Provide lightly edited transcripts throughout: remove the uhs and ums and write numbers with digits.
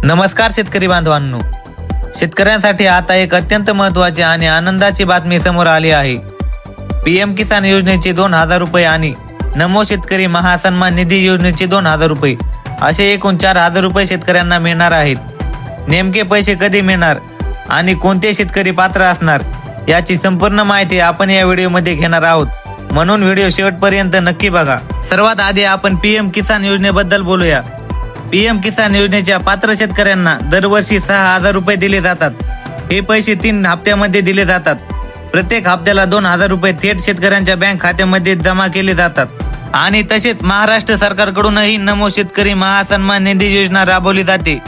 नमस्कार शेतकरी बांधवांनो, शेतकऱ्यांसाठी आता एक अत्यंत महत्त्वाची आणि आनंदाची बातमी समोर आली आहे। पीएम किसान योजनेचे 2000 रुपये आणि नमो शेतकरी महासन्मान निधी योजनेचे 2000 रुपये असे एकूण 4000 रुपये शेतकऱ्यांना मिळणार आहेत। नेमके पैसे कधी मिळणार आणि कोणते शेतकरी पात्र असणार याची संपूर्ण माहिती आपण या व्हिडिओमध्ये घेणार आहोत, म्हणून व्हिडिओ शेवटपर्यंत नक्की बघा। सर्वात आधी आपण पीएम किसान योजनेबद्दल बोलूया। पीएम किसान योजनेच्या पात्र शेतकऱ्यांना दरवर्षी 6000 रुपये दिले जातात। हे पैसे 3 हप्त्यामध्ये दिले जातात। प्रत्येक हप्त्याला 2000 रुपये थेट शेतकऱ्यांच्या बँक खात्यामध्ये जमा केले जातात। आणि तसेच महाराष्ट्र सरकारकडूनही नमो शेतकरी महासन्मान निधी योजना राबवली जाते।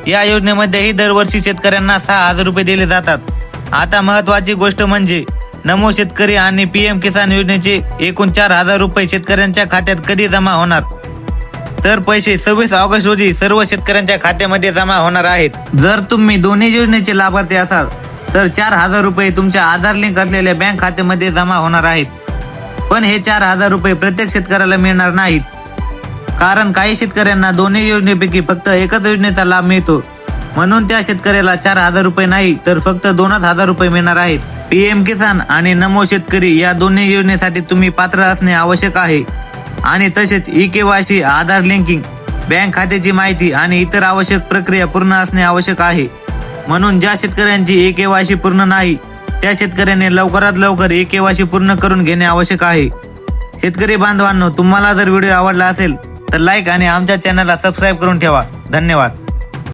या योजनेमध्येही दरवर्षी शेतकऱ्यांना 6000 रुपये दिले जातात। आता महत्त्वाची गोष्ट म्हणजे नमो शेतकरी आणि पीएम किसान योजनेचे एकूण 4000 रुपये शेतकऱ्यांच्या खात्यात कधी जमा होणार, तर पैसे 26 ऑगस्ट रोजी सर्व शेतकऱ्यांच्या खात्यामध्ये जमा होणार आहेत। जर तुम्ही दोन्ही योजनेचे लाभार्थी असाल तर 4000 रुपये तुमच्या आधार लिंक असलेल्या बँक खात्यामध्ये जमा होणार आहेत। पण हे 4000 रुपये प्रत्येक शेतकऱ्याला मिळणार नाहीत, कारण काही शेतकऱ्यांना दोन्ही योजनेपैकी फक्त एकच योजनेचा लाभ मिळतो, म्हणून त्या शेतकऱ्याला 4000 रुपये नाही तर फक्त 2000 रुपये मिळणार आहेत। पीएम किसान आणि नमो शेतकरी या दोन्ही योजनेसाठी तुम्ही पात्र असणे आवश्यक आहे आणि तसेच ई-केवायसी, आधार लिंकिंग, बँक खात्याची माहिती आणि इतर आवश्यक प्रक्रिया पूर्ण असणे आवश्यक आहे। म्हणून ज्या शेतकऱ्यांची ई-केवायसी पूर्ण नाही त्या शेतकऱ्यांनी लवकरात लवकर ई-केवायसी पूर्ण करून घेणे आवश्यक आहे। शेतकरी बांधवांनो, तुम्हाला जर व्हिडिओ आवडला असेल तर लाईक आणि आमच्या चॅनलला सबस्क्राईब करून ठेवा। धन्यवाद।